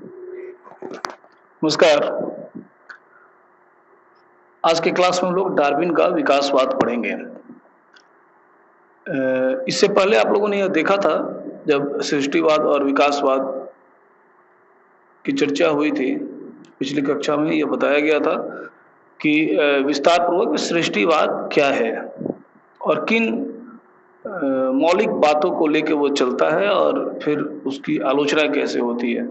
नमस्कार। आज के क्लास में हम लोग डार्विन का विकासवाद पढ़ेंगे। इससे पहले आप लोगों ने यह देखा था जब सृष्टिवाद और विकासवाद की चर्चा हुई थी, पिछली कक्षा में यह बताया गया था कि विस्तार पूर्वक सृष्टिवाद क्या है और किन मौलिक बातों को लेकर वो चलता है और फिर उसकी आलोचना कैसे होती है।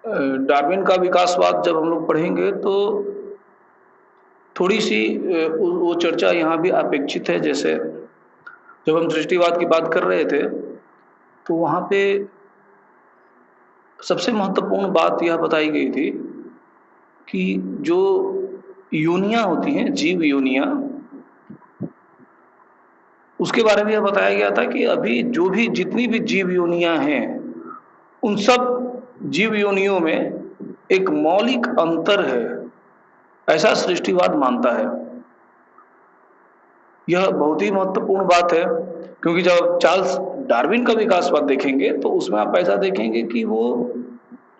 डार्विन का विकासवाद जब हम लोग पढ़ेंगे तो थोड़ी सी वो चर्चा यहाँ भी अपेक्षित है। जैसे जब हम सृष्टिवाद की बात कर रहे थे तो वहाँ पे सबसे महत्वपूर्ण बात यह बताई गई थी कि जो योनियां होती हैं, जीव योनियां, उसके बारे में यह बताया गया था कि अभी जो भी जितनी भी जीव योनियां हैं उन सब जीव योनियों में एक मौलिक अंतर है, ऐसा सृष्टिवाद मानता है। यह बहुत ही महत्वपूर्ण बात है क्योंकि जब चार्ल्स डार्विन का विकासवाद देखेंगे तो उसमें आप ऐसा देखेंगे कि वो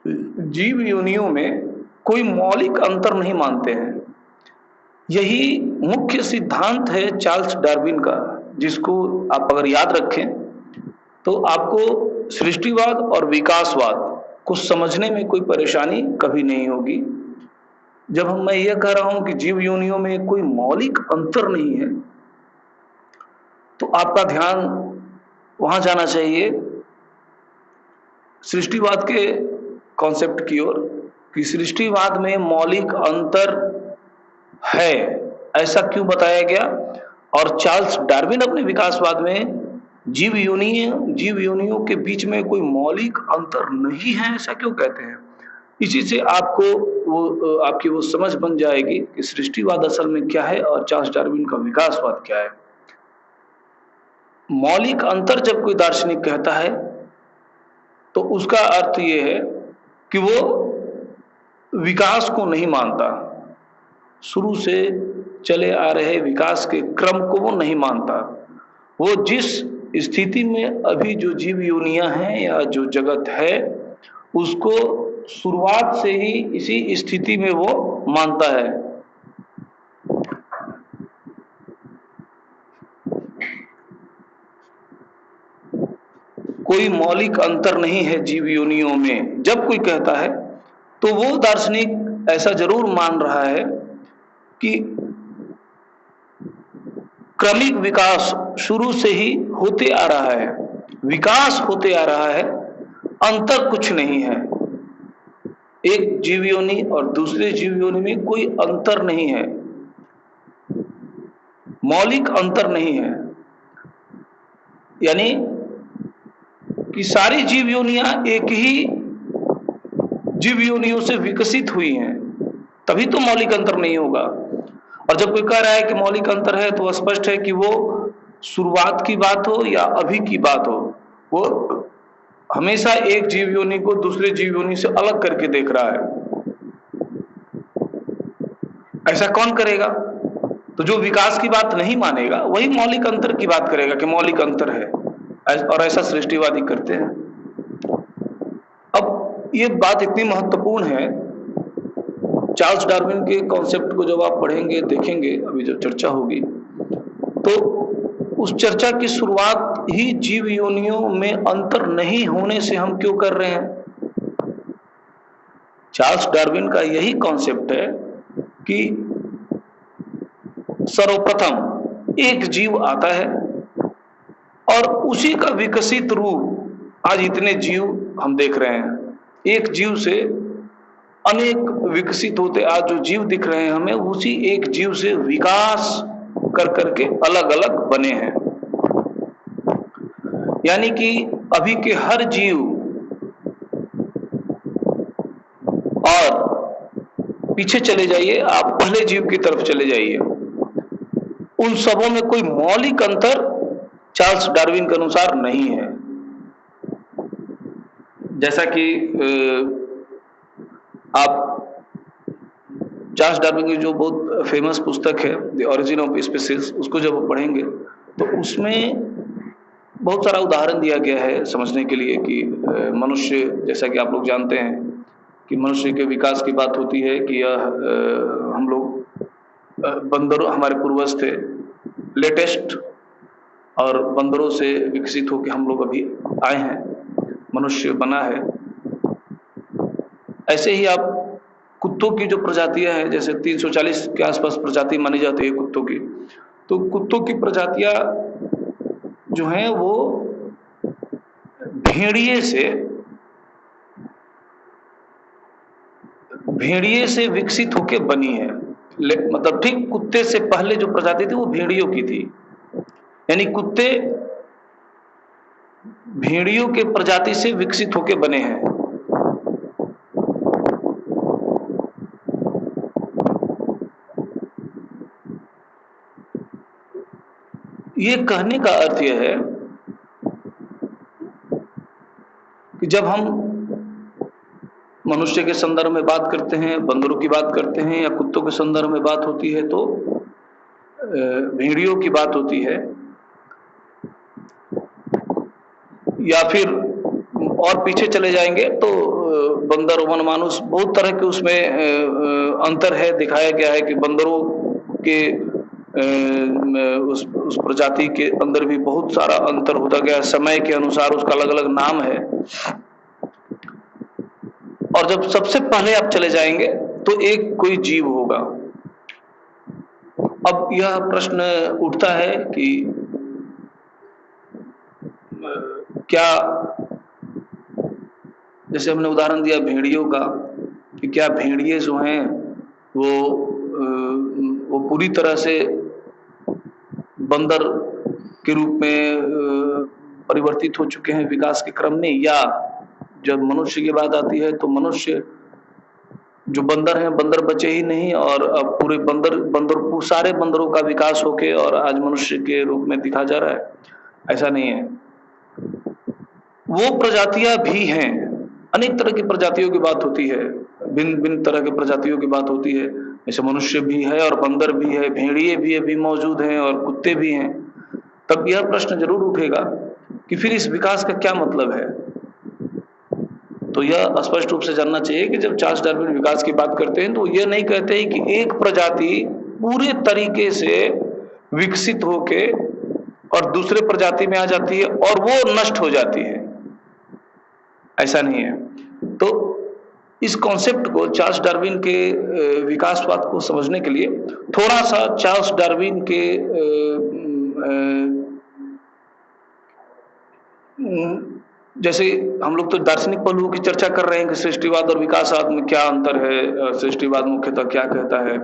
जीव योनियों में कोई मौलिक अंतर नहीं मानते हैं। यही मुख्य सिद्धांत है चार्ल्स डार्विन का, जिसको आप अगर याद रखें तो आपको सृष्टिवाद और विकासवाद को समझने में कोई परेशानी कभी नहीं होगी। जब मैं यह कह रहा हूं कि जीव योनियों में कोई मौलिक अंतर नहीं है तो आपका ध्यान वहां जाना चाहिए सृष्टिवाद के कॉन्सेप्ट की ओर कि सृष्टिवाद में मौलिक अंतर है, ऐसा क्यों बताया गया। और चार्ल्स डार्विन अपने विकासवाद में जीव योनियों के बीच में कोई मौलिक अंतर नहीं है, ऐसा क्यों कहते हैं। इसी से आपको आपकी वो समझ बन जाएगी कि सृष्टिवाद असल में क्या है और चार्ल्स डार्विन का विकासवाद क्या है। मौलिक अंतर जब कोई दार्शनिक कहता है तो उसका अर्थ यह है कि वो विकास को नहीं मानता, शुरू से चले आ रहे विकास के क्रम को वो नहीं मानता। वो जिस स्थिति में अभी जो जीव योनियां हैं या जो जगत है उसको शुरुआत से ही इसी स्थिति में वो मानता है। कोई मौलिक अंतर नहीं है जीव योनियों में जब कोई कहता है तो वो दार्शनिक ऐसा जरूर मान रहा है कि क्रमिक विकास शुरू से ही होते आ रहा है, विकास होते आ रहा है, अंतर कुछ नहीं है। एक जीव योनि और दूसरे जीव योनि में कोई अंतर नहीं है, मौलिक अंतर नहीं है। यानी कि सारी जीव योनियां एक ही जीव योनियों से विकसित हुई हैं, तभी तो मौलिक अंतर नहीं होगा। और जब कोई कह रहा है कि मौलिक अंतर है तो स्पष्ट है कि वो शुरुआत की बात हो या अभी की बात हो, वो हमेशा एक जीव योनि को दूसरे जीव योनि से अलग करके देख रहा है। ऐसा कौन करेगा। तो जो विकास की बात नहीं मानेगा वही मौलिक अंतर की बात करेगा कि मौलिक अंतर है, और ऐसा सृष्टिवादी करते हैं। अब ये बात इतनी महत्वपूर्ण है, चार्ल्स डार्विन के कॉन्सेप्ट को जब आप पढ़ेंगे देखेंगे, अभी जब चर्चा होगी तो उस चर्चा की शुरुआत ही जीव योनियों में अंतर नहीं होने से हम क्यों कर रहे हैं। चार्ल्स डार्विन का यही कॉन्सेप्ट है कि सर्वप्रथम एक जीव आता है और उसी का विकसित रूप, आज इतने जीव हम देख रहे हैं, एक जीव से अनेक विकसित होते आज जो जीव दिख रहे हैं हमें, उसी एक जीव से विकास कर करके अलग अलग बने हैं। यानी कि अभी के हर जीव और पीछे चले जाइए, आप पहले जीव की तरफ चले जाइए, उन सबों में कोई मौलिक अंतर चार्ल्स डार्विन के अनुसार नहीं है। जैसा कि आप चार्ल्स डार्विन की जो बहुत फेमस पुस्तक है द ओरिजिन ऑफ स्पीसीज, उसको जब पढ़ेंगे तो उसमें बहुत सारा उदाहरण दिया गया है समझने के लिए कि मनुष्य, जैसा कि आप लोग जानते हैं कि मनुष्य के विकास की बात होती है कि यह हम लोग बंदरों, हमारे पूर्वज थे लेटेस्ट, और बंदरों से विकसित होकर हम लोग अभी आए हैं, मनुष्य बना है। ऐसे ही आप कुत्तों की जो प्रजातियां हैं, जैसे 340 के आसपास प्रजाति मानी जाती है कुत्तों की, तो कुत्तों की प्रजातियां जो हैं वो भेड़िए से विकसित होकर बनी है। मतलब ठीक कुत्ते से पहले जो प्रजाति थी वो भेड़ियों की थी, यानी कुत्ते भेड़ियों के प्रजाति से विकसित होकर बने हैं। ये कहने का अर्थ यह है कि जब हम मनुष्य के संदर्भ में बात करते हैं, बंदरों की बात करते हैं, या कुत्तों के संदर्भ में बात होती है तो भेड़ियों की बात होती है, या फिर और पीछे चले जाएंगे तो बंदर, वन, मानुस, बहुत तरह के उसमें अंतर है। दिखाया गया है कि बंदरों के उस प्रजाति के अंदर भी बहुत सारा अंतर होता गया, समय के अनुसार उसका अलग अलग नाम है। और जब सबसे पहले आप चले जाएंगे तो एक कोई जीव होगा। अब यह प्रश्न उठता है कि क्या, जैसे हमने उदाहरण दिया भेड़ियों का, कि क्या भेड़िए जो हैं वो पूरी तरह से बंदर के रूप में परिवर्तित हो चुके हैं विकास के क्रम में, या जब मनुष्य की बात आती है तो मनुष्य जो बंदर हैं, बंदर बचे ही नहीं, और अब पूरे सारे बंदरों का विकास होके और आज मनुष्य के रूप में दिखा जा रहा है। ऐसा नहीं है, वो प्रजातियां भी हैं, अनेक तरह की प्रजातियों की बात होती है, भिन्न भिन्न तरह की प्रजातियों की बात होती है। जैसे मनुष्य भी है और बंदर भी है, भेड़िए भी अभी मौजूद हैं और कुत्ते भी हैं। तब यह प्रश्न जरूर उठेगा कि फिर इस विकास का क्या मतलब है। तो यह स्पष्ट रूप से जानना चाहिए कि जब चार्ल्स डार्विन विकास की बात करते हैं तो यह नहीं कहते हैं कि एक प्रजाति पूरे तरीके से विकसित होके और दूसरे प्रजाति में आ जाती है और वो नष्ट हो जाती है, ऐसा नहीं है। तो इस कॉन्सेप्ट को, चार्ल्स डार्विन के विकासवाद को समझने के लिए थोड़ा सा चार्ल्स डार्विन के जैसे हम लोग तो दार्शनिक पहलुओं की चर्चा कर रहे हैं कि सृष्टिवाद और विकासवाद में क्या अंतर है, सृष्टिवाद मुख्यतः क्या कहता है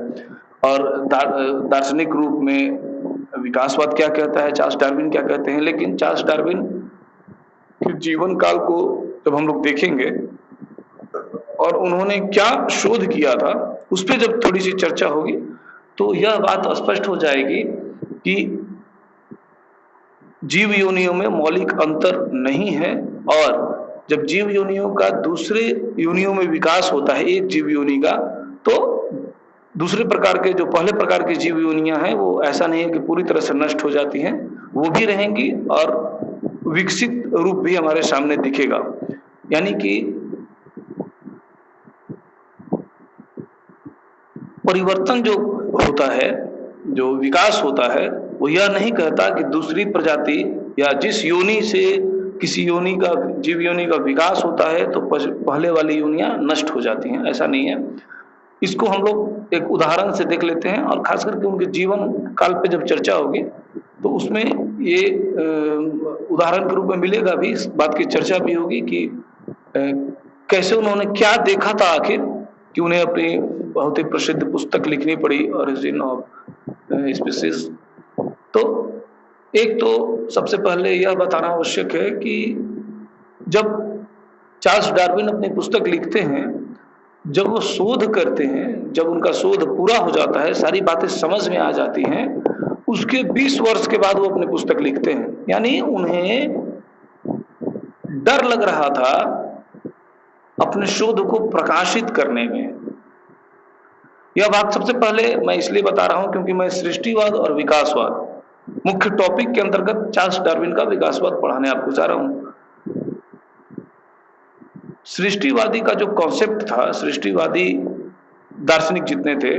और दार्शनिक रूप में विकासवाद क्या कहता है, चार्ल्स डार्विन क्या कहते हैं। लेकिन चार्ल्स डार्विन के जीवन काल को जब हम लोग देखेंगे और उन्होंने क्या शोध किया था, उस पर जब थोड़ी सी चर्चा होगी तो यह बात स्पष्ट हो जाएगी कि जीव योनियों में मौलिक अंतर नहीं है, और जब जीव योनियों का दूसरे योनियों में विकास होता है एक जीव योनि का, तो दूसरे प्रकार के जो पहले प्रकार की जीव योनियां हैं वो ऐसा नहीं है कि पूरी तरह से नष्ट हो जाती हैं, वो भी रहेंगी और विकसित रूप भी हमारे सामने दिखेगा। यानी कि परिवर्तन जो होता है, जो विकास होता है, वो यह नहीं कहता कि दूसरी प्रजाति या जिस योनि से किसी योनि का, जीव योनि का विकास होता है तो पहले वाली योनियां नष्ट हो जाती हैं, ऐसा नहीं है। इसको हम लोग एक उदाहरण से देख लेते हैं, और खास करके उनके जीवन काल पे जब चर्चा होगी तो उसमें ये उदाहरण के रूप में मिलेगा भी, इस बात की चर्चा भी होगी कि कैसे उन्होंने क्या देखा था आखिर कि उन्हें अपनी बहुत ही प्रसिद्ध पुस्तक लिखनी पड़ी, ओरिजिन ऑफ स्पीसीज। तो एक तो सबसे पहले यह बताना आवश्यक है कि जब चार्ल्स डार्विन अपनी पुस्तक लिखते हैं, जब वो शोध करते हैं, जब उनका शोध पूरा हो जाता है, सारी बातें समझ में आ जाती हैं, उसके 20 वर्ष के बाद वो अपनी पुस्तक लिखते हैं। यानी उन्हें डर लग रहा था अपने शोध को प्रकाशित करने में। यह बात सबसे पहले मैं इसलिए बता रहा हूं क्योंकि मैं सृष्टिवाद और विकासवाद मुख्य टॉपिक के अंतर्गत चार्ल्स डार्विन का विकासवाद पढ़ाने आपको जा रहा हूं। सृष्टिवादी का जो कॉन्सेप्ट था, सृष्टिवादी दार्शनिक जितने थे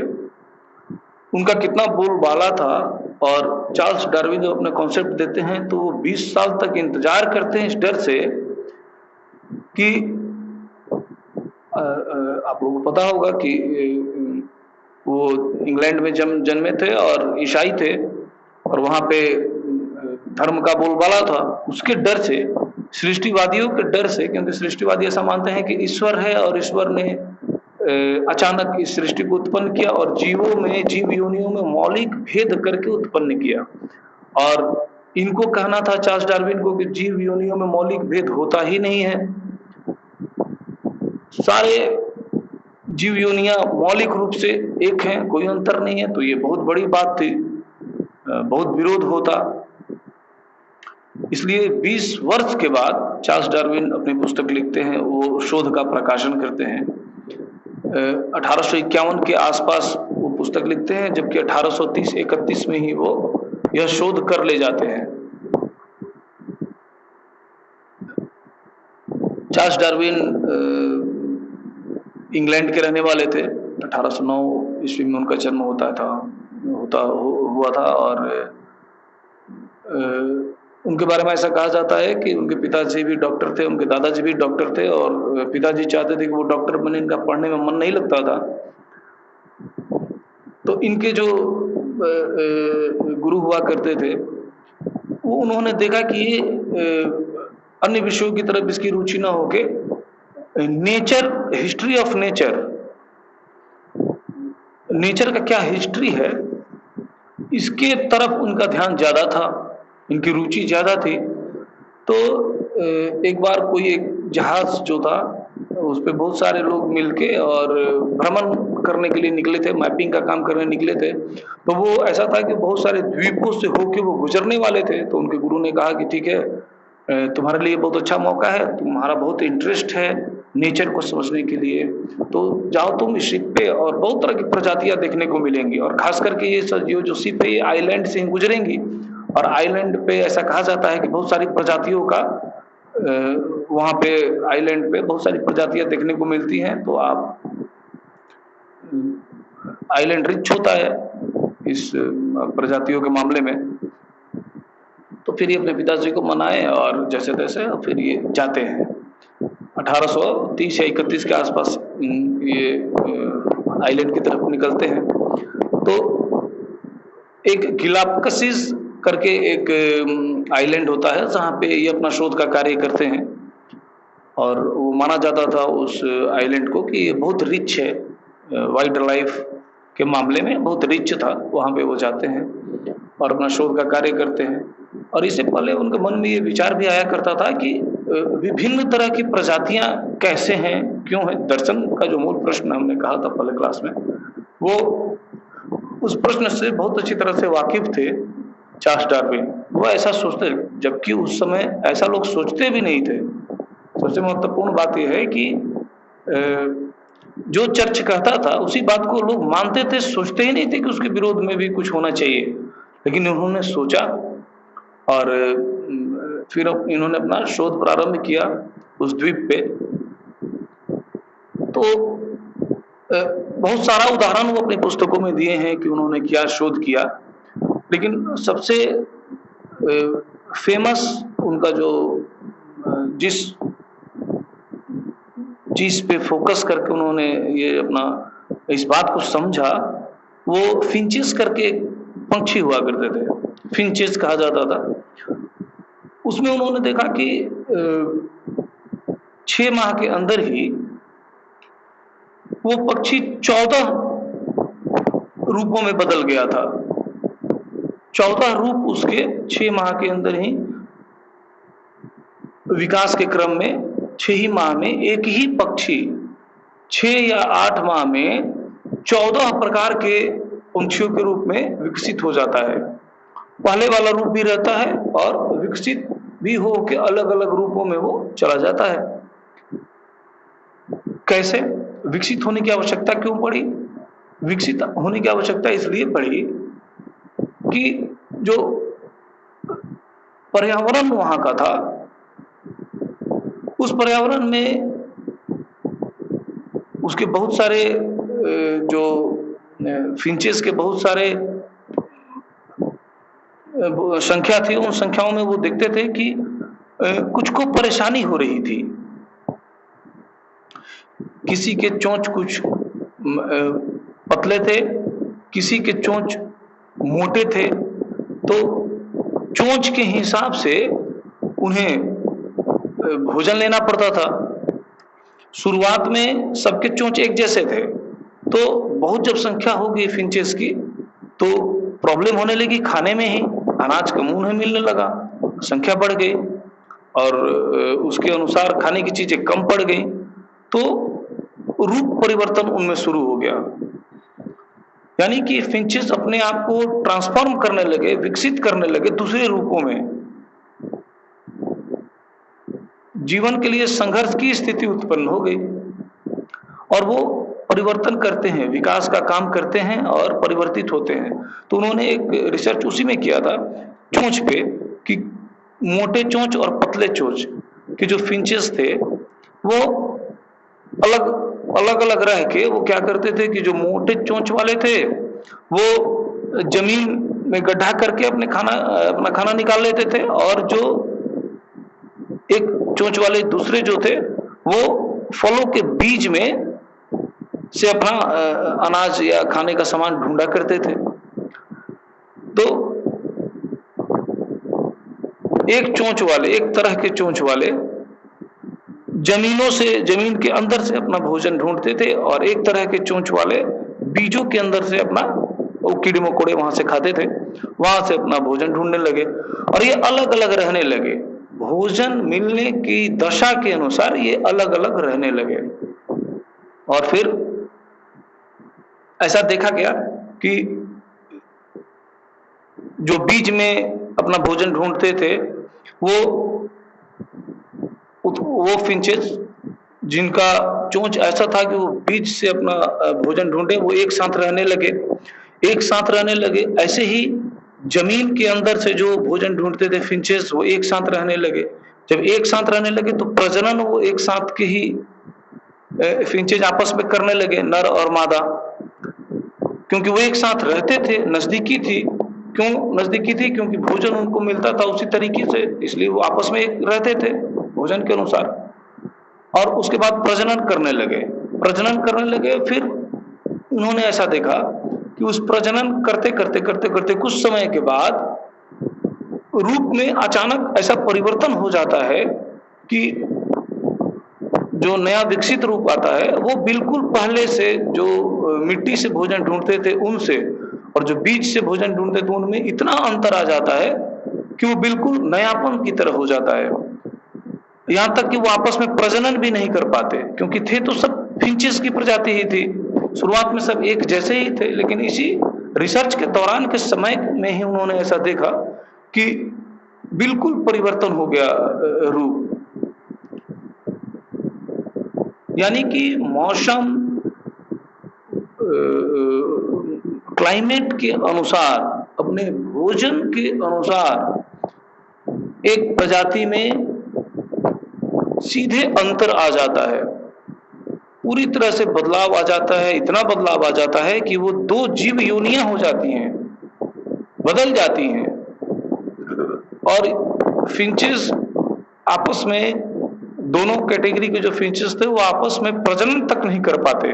उनका कितना बोलबाला था, और चार्ल्स डार्विन जब अपने कॉन्सेप्ट देते हैं तो वो 20 साल तक इंतजार करते हैं इस डर से कि आप लोगों को पता होगा कि वो इंग्लैंड में जन्मे थे और ईसाई थे, और वहां पे धर्म का बोलबाला था। उसके डर से, सृष्टिवादियों के डर से, क्योंकि सृष्टिवादी ऐसा मानते हैं कि ईश्वर है और ईश्वर ने अचानक इस सृष्टि को उत्पन्न किया और जीव योनियों में मौलिक भेद करके उत्पन्न किया। और इनको कहना था चार्ल्स डार्विन को कि जीव योनियों में मौलिक भेद होता ही नहीं है, सारे जीव योनियां मौलिक रूप से एक हैं, कोई अंतर नहीं है। तो ये बहुत बड़ी बात थी, बहुत विरोध होता। इसलिए 20 वर्ष के बाद चार्ल्स डार्विन अपनी पुस्तक लिखते हैं, वो शोध का प्रकाशन करते हैं। 1851 के आसपास वो पुस्तक लिखते हैं, जबकि 1830-31 में ही वो यह शोध कर ले जाते हैं। चार्ल्स डार्विन इंग्लैंड के रहने वाले थे। 1809 ईस्वी में उनका जन्म हुआ था, और उनके बारे में ऐसा कहा जाता है कि उनके पिताजी भी डॉक्टर थे, उनके दादाजी भी डॉक्टर थे, और पिताजी चाहते थे कि वो डॉक्टर बने, इनका पढ़ने में मन नहीं लगता था। तो इनके जो गुरु हुआ करते थे, वो उन्होंने देखा कि अन्य विषयों की तरफ इसकी रुचि ना होके नेचर, हिस्ट्री ऑफ नेचर का क्या हिस्ट्री है, इसके तरफ उनका ध्यान ज्यादा था, इनकी रुचि ज्यादा थी। तो एक बार कोई एक जहाज जो था, उस पे बहुत सारे लोग मिलके और भ्रमण करने के लिए निकले थे, मैपिंग का काम करने निकले थे। तो वो ऐसा था कि बहुत सारे द्वीपों से होके वो गुजरने वाले थे। तो उनके गुरु ने कहा कि ठीक है, तुम्हारे लिए बहुत अच्छा मौका है, तुम्हारा बहुत इंटरेस्ट है नेचर को समझने के लिए, तो जाओ तुम इस शिप पे, और बहुत तरह की प्रजातियां देखने को मिलेंगी, और खास करके ये जो शिप है ये आइलैंड से ही गुजरेंगी, और आइलैंड पे ऐसा कहा जाता है कि बहुत सारी प्रजातियों का वहां पे आइलैंड पे बहुत सारी प्रजातियां देखने को मिलती हैं। तो आप आइलैंड रिच होता है इस प्रजातियों के मामले में। तो फिर ये अपने पिताजी को मनाए और जैसे तैसे फिर ये जाते हैं। 1830 या 31 के आसपास ये आइलैंड की तरफ निकलते हैं। तो एक गिलापकसिस करके एक आइलैंड होता है जहाँ पे ये अपना शोध का कार्य करते हैं, और वो माना जाता था उस आइलैंड को कि ये बहुत रिच है, वाइल्ड लाइफ के मामले में बहुत रिच था। वहाँ पे वो जाते हैं और अपना शोध का कार्य करते हैं। और इससे पहले उनके मन में ये विचार भी आया करता था कि विभिन्न तरह की प्रजातियां कैसे हैं, क्यों है। दर्शन का जो मूल प्रश्न हमने कहा था पहले क्लास में, वो उस प्रश्न से बहुत अच्छी तरह से वाकिफ थे चार्ल्स डार्विन। वो ऐसा सोचते, जबकि उस समय ऐसा लोग सोचते भी नहीं थे। सबसे महत्वपूर्ण बात यह है कि जो चर्च कहता था उसी बात को लोग मानते थे, सोचते ही नहीं थे कि उसके विरोध में भी कुछ होना चाहिए। लेकिन उन्होंने सोचा और फिर इन्होंने अपना शोध प्रारंभ किया उस द्वीप पे। तो बहुत सारा उदाहरण वो अपनी पुस्तकों में दिए हैं कि उन्होंने क्या शोध किया, लेकिन सबसे फेमस उनका जो जिस चीज पे फोकस करके उन्होंने ये अपना इस बात को समझा, वो फिंचेस करके पंछी हुआ करते थे, फिंचेस कहा जाता था। उसमें उन्होंने देखा कि 6 माह के अंदर ही वो पक्षी 14 रूपों में बदल गया था। 14 रूप उसके 6 माह के अंदर ही विकास के क्रम में 6 ही माह में एक ही पक्षी 6 या 8 माह में 14 प्रकार के पंछियों के रूप में विकसित हो जाता है। पहले वाला रूप भी रहता है और विकसित भी हो के अलग अलग रूपों में वो चला जाता है। कैसे? विकसित होने की आवश्यकता क्यों पड़ी? विकसित होने की आवश्यकता इसलिए पड़ी कि जो पर्यावरण वहां का था, उस पर्यावरण में उसके बहुत सारे जो फिंचेस के बहुत सारे संख्या थी, उन संख्याओं में वो देखते थे कि कुछ को परेशानी हो रही थी। किसी के चोंच कुछ पतले थे, किसी के चोंच मोटे थे, तो चोंच के हिसाब से उन्हें भोजन लेना पड़ता था। शुरुआत में सबके चोंच एक जैसे थे, तो बहुत जब संख्या हो गई फिंचेस की तो प्रॉब्लम होने लगी खाने में ही, अनाज कम उन्हें मिलने लगा, संख्या बढ़ गई और उसके अनुसार खाने की चीजें कम पड़ गई, तो रूप परिवर्तन उनमें शुरू हो गया। यानी कि फिंचेस अपने आप को ट्रांसफॉर्म करने लगे, विकसित करने लगे दूसरे रूपों में। जीवन के लिए संघर्ष की स्थिति उत्पन्न हो गई और वो परिवर्तन करते हैं, विकास का काम करते हैं और परिवर्तित होते हैं। तो उन्होंने एक रिसर्च उसी में किया था चोंच पे, कि मोटे चोंच और पतले चोंच के जो फिंचेस थे वो अलग अलग अलग रह के वो क्या करते थे कि जो मोटे चोंच वाले थे वो जमीन में गड्ढा करके अपना खाना निकाल लेते थे, और जो एक चोंच वाले दूसरे जो थे वो फलों के बीज में से अपना अनाज या खाने का सामान ढूंढा करते थे। तो एक तरह के चोंच वाले जमीन के अंदर से अपना भोजन ढूंढते थे, और एक तरह के चोंच वाले बीजों के अंदर से अपना वो कीड़े मकोड़े वहां से खाते थे, वहां से अपना भोजन ढूंढने लगे, और ये अलग अलग रहने लगे। भोजन मिलने की दशा के अनुसार ये अलग अलग रहने लगे। और फिर ऐसा देखा गया कि जो बीज में अपना भोजन ढूंढते थे वो फिंचेस जिनका चोंच ऐसा था कि वो बीज से अपना भोजन ढूंढे, वो एक साथ रहने लगे। ऐसे ही जमीन के अंदर से जो भोजन ढूंढते थे फिंचेस, वो एक साथ रहने लगे। जब एक साथ रहने लगे तो प्रजनन वो एक साथ के ही फिंचेस आपस में करने लगे, नर और मादा, क्योंकि वो एक साथ रहते थे, नजदीकी थी। क्यों नजदीकी थी? क्योंकि भोजन उनको मिलता था उसी तरीके से, इसलिए वो आपस में रहते थे भोजन के अनुसार। और उसके बाद प्रजनन करने लगे। फिर उन्होंने ऐसा देखा कि उस प्रजनन करते कुछ समय के बाद रूप में अचानक ऐसा परिवर्तन हो जाता है कि जो नया विकसित रूप आता है वो बिल्कुल पहले से जो मिट्टी से भोजन ढूंढते थे उनसे, और जो बीज से भोजन ढूंढते थे उनमें इतना अंतर आ जाता है कि वो बिल्कुल नयापन की तरह हो जाता है। यहां तक कि वो आपस में प्रजनन भी नहीं कर पाते, क्योंकि थे तो सब फिंचेस की प्रजाति ही थी, शुरुआत में सब एक जैसे ही थे। लेकिन इसी रिसर्च के दौरान के समय में ही उन्होंने ऐसा देखा कि बिल्कुल परिवर्तन हो गया रूप। यानी कि मौसम, क्लाइमेट के अनुसार, अपने भोजन के अनुसार एक प्रजाति में सीधे अंतर आ जाता है, पूरी तरह से बदलाव आ जाता है। इतना बदलाव आ जाता है कि वो दो जीव योनियां हो जाती हैं, बदल जाती हैं। और फिंचेस आपस में, दोनों कैटेगरी के जो फिंचेस थे वो आपस में प्रजनन तक नहीं कर पाते,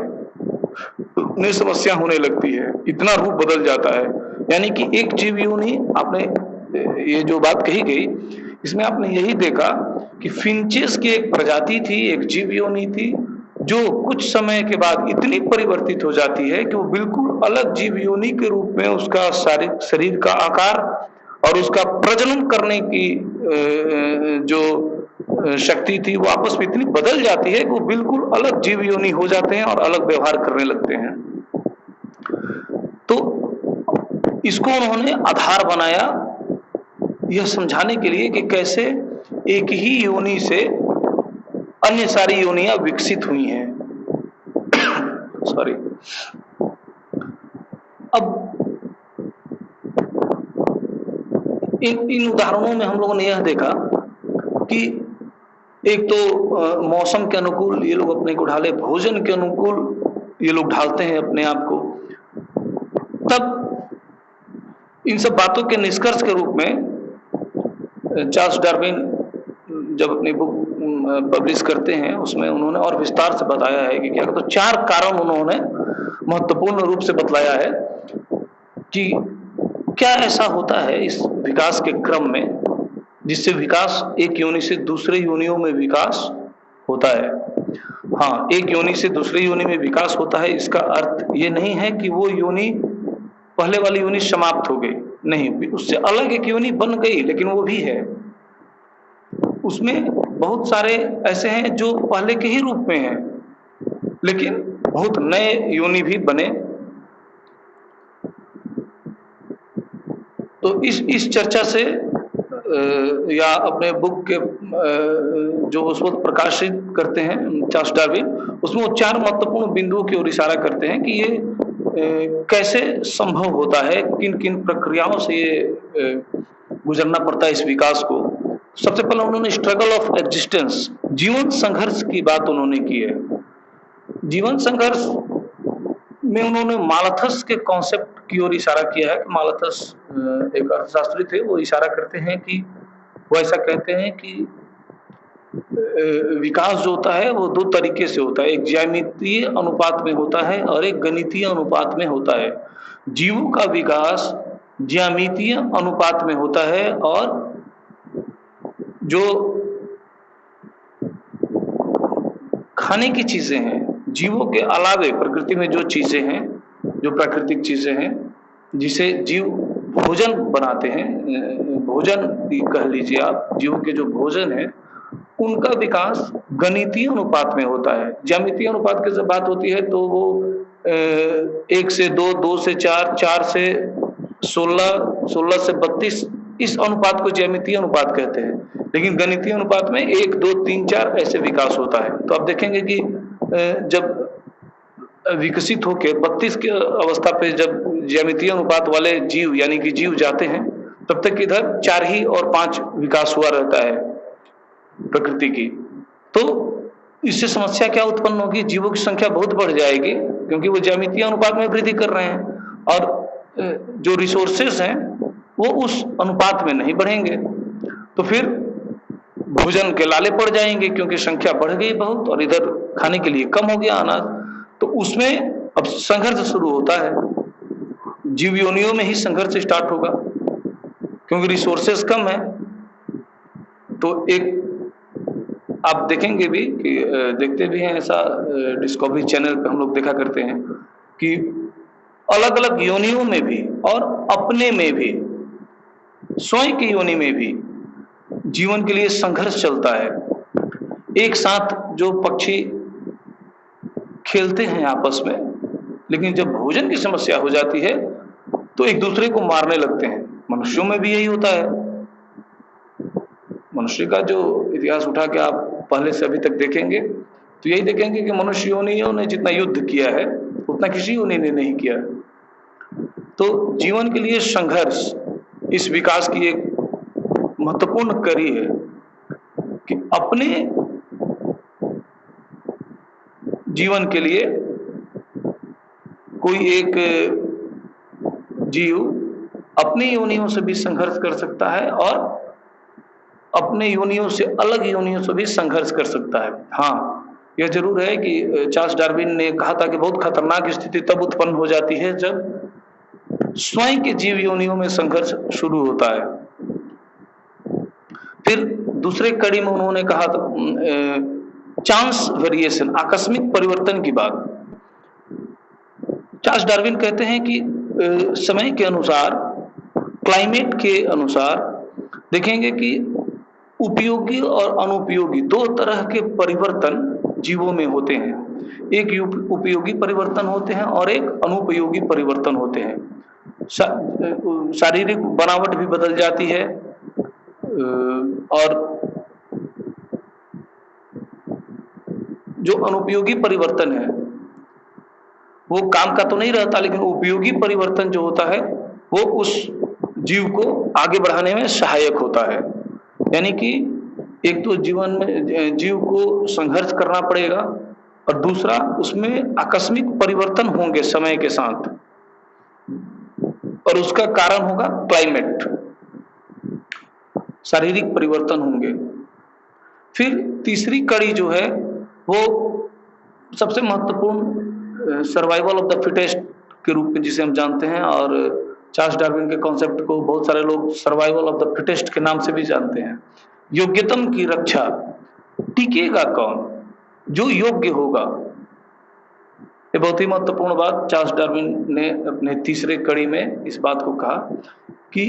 उन्हें समस्या होने लगती है, इतना रूप बदल जाता है। यानी कि एक जीव योनि, आपने ये जो बात कही गई इसमें आपने यही देखा कि फिंचेस की एक प्रजाति थी, एक जीव योनि थी, जो कुछ समय के बाद इतनी परिवर्तित हो जाती है कि वो बिल्कुल अलग जीव योनि के रूप में उसका शरीर का आकार और उसका प्रजनन करने की जो शक्ति थी वो आपस में इतनी बदल जाती है कि वो बिल्कुल अलग जीव योनि हो जाते हैं और अलग व्यवहार करने लगते हैं। तो इसको उन्होंने आधार बनाया यह समझाने के लिए कि कैसे एक ही योनि से अन्य सारी योनियां विकसित हुई हैं। सॉरी। अब इन उदाहरणों में हम लोगों ने यह देखा कि एक तो मौसम के अनुकूल ये लोग अपने को ढाले, भोजन के अनुकूल ये लोग ढालते हैं अपने आप को। तब इन सब बातों के निष्कर्ष के रूप में चार्ल्स डार्विन जब अपनी बुक पब्लिश करते हैं उसमें उन्होंने और विस्तार से बताया है कि क्या, तो 4 कारण उन्होंने महत्वपूर्ण रूप से बतलाया है कि क्या ऐसा होता है इस विकास के क्रम में जिससे विकास एक योनि से दूसरे योनियों में विकास होता है। हाँ, एक योनि से दूसरे योनि में विकास होता है, इसका अर्थ ये नहीं है कि वो योनि पहले वाली योनि समाप्त हो गई, नहीं, उससे अलग एक योनि बन गई, लेकिन वो भी है। उसमें बहुत सारे ऐसे हैं जो पहले के ही रूप में हैं, लेकिन बहुत नए योनि भी बने। तो इस चर्चा से या अपने बुक के जो उस वक्त प्रकाशित करते हैं चार्ल्स डार्विन, उसमें वो 4 महत्वपूर्ण बिंदुओं की ओर इशारा करते हैं कि ये कैसे संभव होता है, किन किन प्रक्रियाओं से ये गुजरना पड़ता है इस विकास को। सबसे पहले उन्होंने स्ट्रगल ऑफ एग्जिस्टेंस, जीवन संघर्ष की बात उन्होंने की है। जीवन संघर्ष में उन्होंने मालथस के कॉन्सेप्ट की ओर इशारा किया है कि मालथस एक अर्थशास्त्री थे, वो इशारा करते हैं कि वो ऐसा कहते हैं कि विकास जो होता है वो 2 तरीके से होता है, एक ज्यामितीय अनुपात में होता है और एक गणितीय अनुपात में होता है। जीवों का विकास ज्यामितीय अनुपात में होता है और जो खाने की चीजें हैं, जीवों के अलावे प्रकृति में जो चीजें हैं, जो प्राकृतिक चीजें हैं जिसे जीव भोजन बनाते हैं, भोजन कह लीजिए आप, जीवों के जो भोजन है उनका विकास गणितीय अनुपात में होता है। ज्यामितीय अनुपात की जब बात होती है तो वो 1 से 2, 2 से 4, 4 से 16, 16 से 32, इस अनुपात को ज्यामितीय अनुपात कहते हैं। लेकिन गणितीय अनुपात में 1, 2, 3, 4 ऐसे विकास होता है। तो आप देखेंगे कि जब विकसित होकर 32 की अवस्था पे जब ज्यामितीय अनुपात वाले जीव यानी कि जीव जाते हैं, तब तक इधर 4 ही और 5 विकास हुआ रहता है प्रकृति की। तो इससे समस्या क्या उत्पन्न होगी, जीवों की संख्या बहुत बढ़ जाएगी क्योंकि वो ज्यामितीय अनुपात में वृद्धि कर रहे हैं और जो रिसोर्सेस हैं वो उस अनुपात में नहीं बढ़ेंगे। तो फिर भोजन के लाले पड़ जाएंगे क्योंकि संख्या बढ़ गई बहुत और इधर खाने के लिए कम हो गया अनाज। तो उसमें अब संघर्ष शुरू होता है, जीव योनियों में ही संघर्ष स्टार्ट होगा क्योंकि रिसोर्सेस कम है। तो एक आप देखेंगे भी कि देखते भी हैं, ऐसा डिस्कवरी चैनल पे हम लोग देखा करते हैं कि अलग अलग योनियों में भी और अपने में भी, स्वयं की योनि में भी जीवन के लिए संघर्ष चलता है। एक साथ जो पक्षी खेलते हैं आपस में, लेकिन जब भोजन की समस्या हो जाती है तो एक दूसरे को मारने लगते हैं। मनुष्यों में भी यही होता है। मनुष्य का जो इतिहास उठा के आप पहले से अभी तक देखेंगे तो यही देखेंगे कि मनुष्य योनियों ने जितना युद्ध किया है उतना किसी योनि ने नहीं किया। तो जीवन के लिए संघर्ष इस विकास की एक महत्वपूर्ण कड़ी है कि अपने जीवन के लिए कोई एक जीव अपनी योनियों से भी संघर्ष कर सकता है और अपने योनियों से अलग योनियों से भी संघर्ष कर सकता है। हाँ, यह जरूर है कि चार्ल्स डार्विन ने कहा था कि बहुत खतरनाक स्थिति तब उत्पन्न हो जाती है जब स्वयं के जीव योनियों में संघर्ष शुरू होता है। फिर दूसरे कड़ी में उन्होंने कहा था चांस वेरिएशन, आकस्मिक परिवर्तन की बात। चार्ल्स डार्विन कहते हैं कि समय के अनुसार, क्लाइमेट के अनुसार देखेंगे कि उपयोगी और अनुपयोगी 2 तरह के परिवर्तन जीवों में होते हैं। एक उपयोगी परिवर्तन होते हैं और एक अनुपयोगी परिवर्तन होते हैं। शारीरिक बनावट भी बदल जाती है और जो अनुपयोगी परिवर्तन है वो काम का तो नहीं रहता, लेकिन उपयोगी परिवर्तन जो होता है वो उस जीव को आगे बढ़ाने में सहायक होता है। यानी कि एक तो जीवन में जीव को संघर्ष करना पड़ेगा और दूसरा उसमें आकस्मिक परिवर्तन होंगे समय के साथ, और उसका कारण होगा क्लाइमेट, शारीरिक परिवर्तन होंगे। फिर तीसरी कड़ी जो है वो सबसे महत्वपूर्ण सर्वाइवल ऑफ द फिटेस्ट के रूप में जिसे हम जानते हैं, और चार्ल्स डार्विन के कॉन्सेप्ट को बहुत सारे लोग सर्वाइवल ऑफ द फिटेस्ट के नाम से भी जानते हैं। योग्यतम की रक्षा। टिकेगा कौन? जो योग्य होगा। ये बहुत ही महत्वपूर्ण बात चार्ल्स डार्विन ने अपने तीसरे कड़ी में इस बात को कहा कि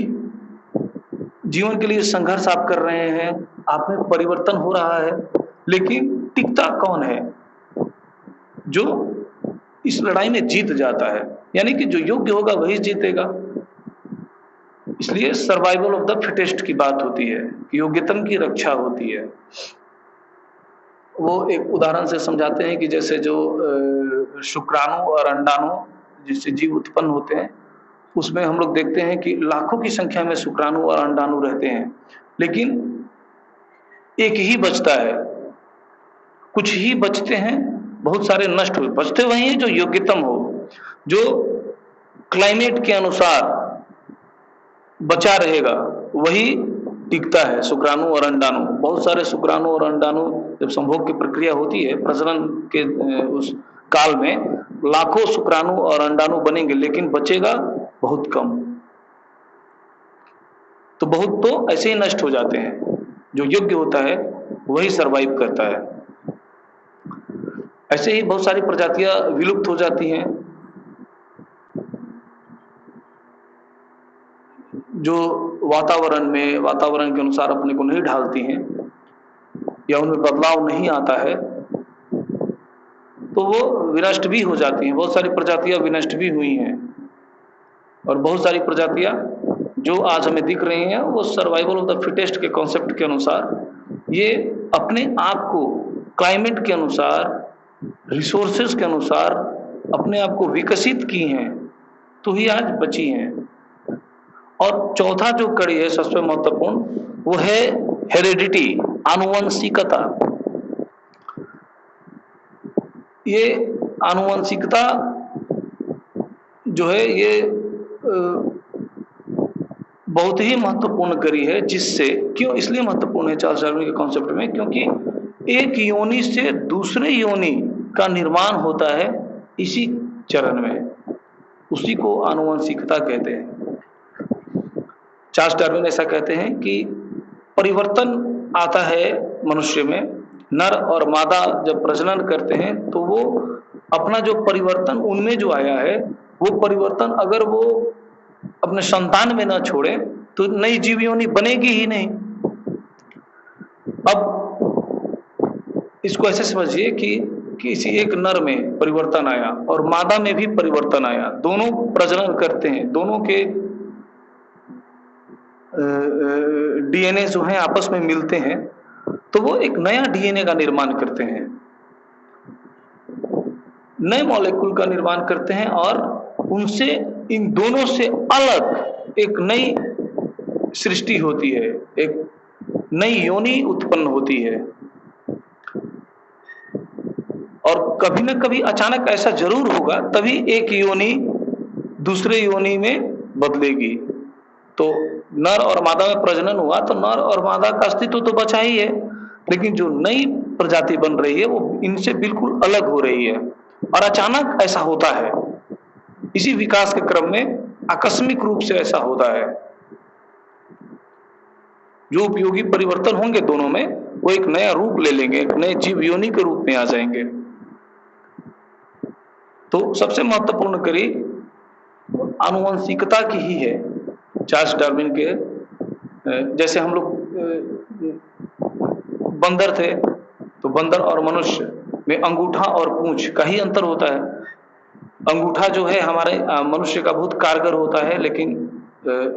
जीवन के लिए संघर्ष आप कर रहे हैं, आप में परिवर्तन हो रहा है, लेकिन टिकता कौन है? जो इस लड़ाई में जीत जाता है, यानी कि जो योग्य होगा वही जीतेगा। इसलिए सर्वाइवल ऑफ द फिटेस्ट की बात होती है, योग्यतम की रक्षा होती है। वो एक उदाहरण से समझाते हैं कि जैसे जो शुक्राणु और अंडाणु जिससे जीव उत्पन्न होते हैं, उसमें हम लोग देखते हैं कि लाखों की संख्या में शुक्राणु और अंडाणु रहते हैं, लेकिन एक ही बचता है, कुछ ही बचते हैं, बहुत सारे नष्ट हुए। बचते वही हैं जो योग्यतम हो, जो क्लाइमेट के अनुसार बचा रहेगा, वही टिकता है। शुक्राणु और अंडाणु, बहुत सारे शुक्राणु और अंडाणु जब संभोग की प्रक्रिया होती है, प्रजनन के उस काल में लाखों शुक्राणु और अंडाणु बनेंगे, लेकिन बचेगा बहुत कम। तो बहुत तो ऐसे ही नष्ट हो जाते हैं। जो योग्य होता है वही सरवाइव करता है। ऐसे ही बहुत सारी प्रजातियां विलुप्त हो जाती हैं, जो वातावरण के अनुसार अपने को नहीं ढालती हैं या उनमें बदलाव नहीं आता है, तो वो विनष्ट भी हो जाती हैं। बहुत सारी प्रजातियां विनष्ट भी हुई हैं, और बहुत सारी प्रजातियां जो आज हमें दिख रही हैं वो सर्वाइवल ऑफ द फिटेस्ट के कॉन्सेप्ट के अनुसार ये अपने आप को क्लाइमेट के अनुसार, रिसोर्सेज के अनुसार अपने आप को विकसित की हैं, तो ही आज बची हैं। और चौथा जो कड़ी है सबसे महत्वपूर्ण, वो है हेरिडिटी, आनुवंशिकता। ये आनुवंशिकता जो है ये बहुत ही महत्वपूर्ण कड़ी है, जिससे क्यों इसलिए महत्वपूर्ण है चार्ल्स डार्विन के कॉन्सेप्ट में, क्योंकि एक योनि से दूसरे योनि का निर्माण होता है इसी चरण में, उसी को आनुवंशिकता कहते हैं। चार्ल्स डार्विन ऐसा कहते हैं कि परिवर्तन आता है मनुष्य में, नर और मादा जब प्रजनन करते हैं तो वो अपना जो परिवर्तन उनमें जो आया है, वो परिवर्तन अगर वो अपने संतान में ना छोड़े तो नई जीव योनि बनेगी ही नहीं। अब इसको ऐसे समझिए कि किसी एक नर में परिवर्तन आया और मादा में भी परिवर्तन आया, दोनों प्रजनन करते हैं, दोनों के डीएनए जो है आपस में मिलते हैं, तो वो एक नया डीएनए का निर्माण करते हैं, नए मॉलिक्यूल का निर्माण करते हैं, और उनसे इन दोनों से अलग एक नई सृष्टि होती है, एक नई योनि उत्पन्न होती है। और कभी न कभी अचानक ऐसा जरूर होगा, तभी एक योनि दूसरे योनि में बदलेगी। तो नर और मादा में प्रजनन हुआ तो नर और मादा का अस्तित्व तो बचा ही है, लेकिन जो नई प्रजाति बन रही है वो इनसे बिल्कुल अलग हो रही है, और अचानक ऐसा होता है। इसी विकास के क्रम में आकस्मिक रूप से ऐसा होता है। जो उपयोगी परिवर्तन होंगे दोनों में, वो एक नया रूप ले लेंगे, एक नए जीव योनि के रूप में आ जाएंगे। तो सबसे महत्वपूर्ण कड़ी आनुवंशिकता की ही है। चार्ल्स डार्विन के जैसे हम लोग बंदर थे, तो बंदर और मनुष्य में अंगूठा और पूंछ का ही अंतर होता है। अंगूठा जो है हमारे मनुष्य का बहुत कारगर होता है, लेकिन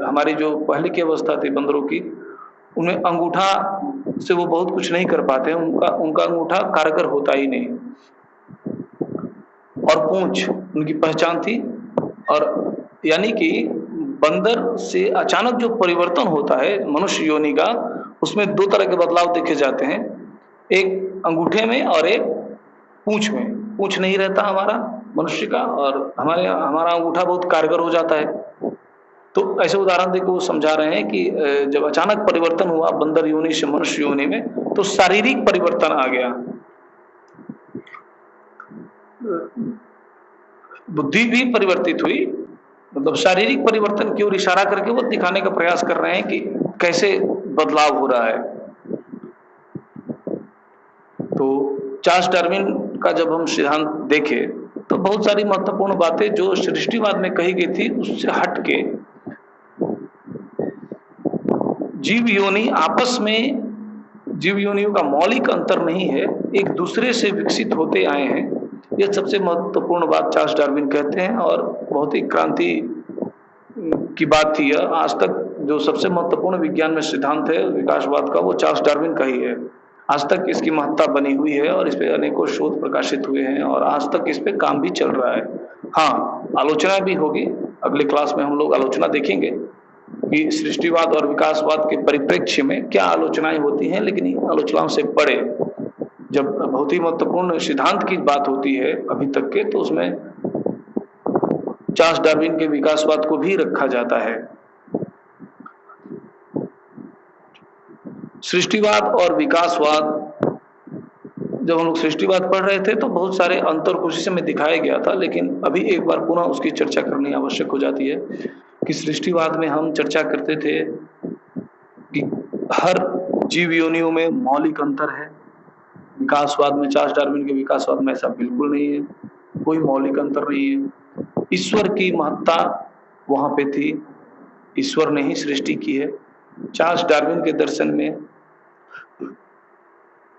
हमारी जो पहले की अवस्था थी बंदरों की, उनमें अंगूठा से वो बहुत कुछ नहीं कर पाते, उनका अंगूठा कारगर होता ही नहीं, और पूंछ उनकी पहचान थी। और यानी कि बंदर से अचानक जो परिवर्तन होता है मनुष्य योनि का, उसमें दो तरह के बदलाव देखे जाते हैं, एक अंगूठे में और एक पूंछ में। पूंछ नहीं रहता हमारा मनुष्य का, और हमारा अंगूठा बहुत कारगर हो जाता है। तो ऐसे उदाहरण देकर वो समझा रहे हैं कि जब अचानक परिवर्तन हुआ बंदर योनि से मनुष्य योनि में, तो शारीरिक परिवर्तन आ गया, बुद्धि भी परिवर्तित हुई। मतलब शारीरिक परिवर्तन की ओर इशारा करके वो दिखाने का प्रयास कर रहे हैं कि कैसे बदलाव हो रहा है। तो चार्ल्स डार्विन का जब हम सिद्धांत देखें तो बहुत सारी महत्वपूर्ण बातें जो सृष्टिवाद में कही गई थी उससे हट के जीव योनि आपस में, जीव योनियों का मौलिक अंतर नहीं है, एक दूसरे से विकसित होते आए हैं। यह सबसे महत्वपूर्ण बात चार्ल्स डार्विन कहते हैं, और बहुत ही क्रांति की बात थी यह। आज तक जो सबसे महत्वपूर्ण विज्ञान में सिद्धांत है विकासवाद का, वो चार्ल्स डार्विन का ही है। आज तक इसकी महत्ता बनी हुई है और इस पे अनेकों शोध प्रकाशित हुए हैं, और आज तक इस पे काम भी चल रहा है। हाँ, आलोचना भी होगी, अगले क्लास में हम लोग आलोचना देखेंगे कि सृष्टिवाद और विकासवाद के परिप्रेक्ष्य में क्या आलोचनाएं होती हैं। लेकिन इन आलोचनाओं से परे जब बहुत ही महत्वपूर्ण सिद्धांत की बात होती है अभी तक के, तो उसमें चार्ल्स डार्विन के विकासवाद को भी रखा जाता है। सृष्टिवाद और विकासवाद, जब हम लोग सृष्टिवाद पढ़ रहे थे तो बहुत सारे अंतर उसी समय दिखाया गया था, लेकिन अभी एक बार पुनः उसकी चर्चा करनी आवश्यक हो जाती है कि सृष्टिवाद में हम चर्चा करते थे कि हर जीव योनियों में मौलिक अंतर है। विकासवाद में, चार्ल्स डार्विन के विकासवाद में ऐसा बिल्कुल नहीं है, कोई मौलिक अंतर नहीं है। ईश्वर की महत्ता वहां पे थी, ईश्वर ने ही सृष्टि की है। चार्ल्स डार्विन के दर्शन में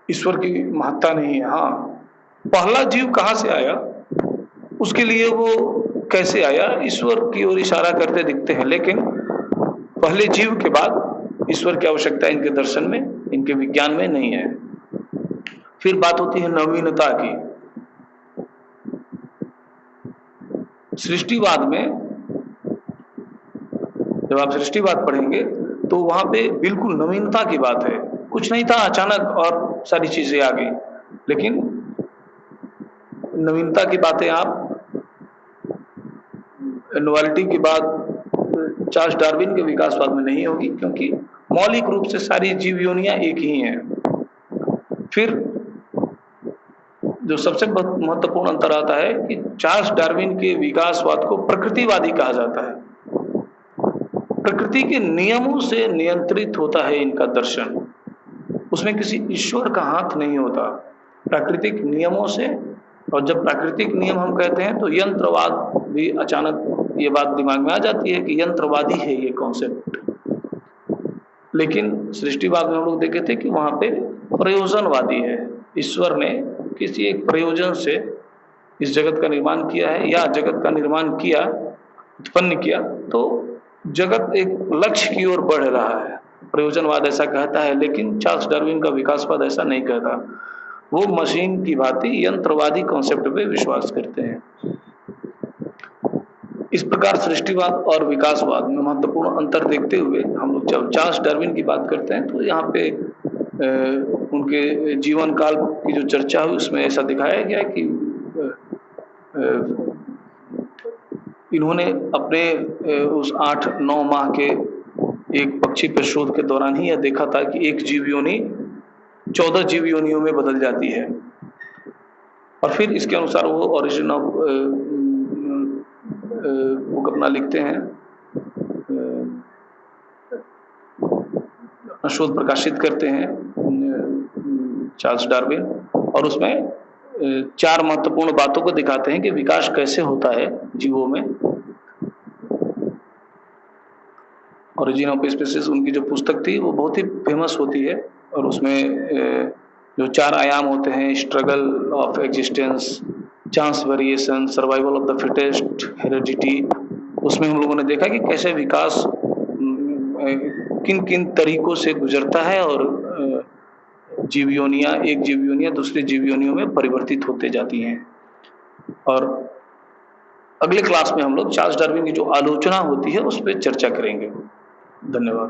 ईश्वर की महत्ता नहीं है। हाँ, पहला जीव कहाँ से आया, उसके लिए वो कैसे आया, ईश्वर की ओर इशारा करते दिखते हैं, लेकिन पहले जीव के बाद ईश्वर की आवश्यकता इनके दर्शन में, इनके विज्ञान में नहीं है। फिर बात होती है नवीनता की। सृष्टिवाद में जब आप सृष्टिवाद पढ़ेंगे तो वहां पे बिल्कुल नवीनता की बात है, कुछ नहीं था, अचानक और सारी चीजें आ गई। लेकिन नवीनता की बातें आप नोवेल्टी की बात चार्ल्स डार्विन के विकासवाद में नहीं होगी, क्योंकि मौलिक रूप से सारी जीव योनियां एक ही हैं। फिर जो सबसे महत्वपूर्ण अंतर आता है कि चार्ल्स डार्विन के विकासवाद को प्रकृतिवादी कहा जाता है। प्रकृति के नियमों से नियंत्रित होता है इनका दर्शन, उसमें किसी ईश्वर का हाथ नहीं होता, प्राकृतिक नियमों से। और जब प्राकृतिक नियम हम कहते हैं तो यंत्रवाद भी अचानक ये बात दिमाग में आ जाती है कि यंत्रवादी है ये कॉन्सेप्ट। लेकिन सृष्टिवाद में हम लोग देखे थे कि वहां पे प्रयोजनवादी है, ईश्वर ने किसी एक प्रयोजन से इस जगत का निर्माण किया है, या जगत का निर्माण किया, उत्पन्न किया, तो जगत एक लक्ष्य की ओर बढ़ रहा है। प्रयोजनवाद ऐसा कहता है, लेकिन चार्ल्स डार्विन का विकासवाद ऐसा नहीं कहता। वो मशीन की भांति यंत्रवादी कॉन्सेप्ट पे विश्वास करते हैं। इस प्रकार सृष्टिवाद और विकासवाद में महत्वपूर्ण अंतर देखते हुए हम लोग जब चार्ल्स डार्विन की बात करते हैं तो यहाँ पे उनके जीवन काल की जो चर्चा हुई उसमें ऐसा दिखाया गया कि इन्होंने अपने उस 8-9 माह के एक पक्षी पर शोध के दौरान ही यह देखा था कि एक जीव योनि 14 जीव योनियों में बदल जाती है। और फिर इसके अनुसार वो ओरिजिन ऑफ बुक अपना लिखते हैं, शोध प्रकाशित करते हैं चार्ल्स डार्विन, और उसमें 4 महत्वपूर्ण बातों को दिखाते हैं कि विकास कैसे होता है जीवों में। ओरिजिन ऑफ स्पीसीज उनकी जो पुस्तक थी वो बहुत ही फेमस होती है, और उसमें जो 4 आयाम होते हैं, struggle of existence, chance variation, survival of the fittest, heredity, उसमें हम लोगों ने देखा कि कैसे विकास किन किन तरीकों से गुजरता है और जीव योनियां, एक जीव योनियां दूसरी जीव योनियों में परिवर्तित होते जाती हैं। और अगले क्लास में हम लोग चार्ल्स डार्विन की जो आलोचना होती है उस पर चर्चा करेंगे। धन्यवाद।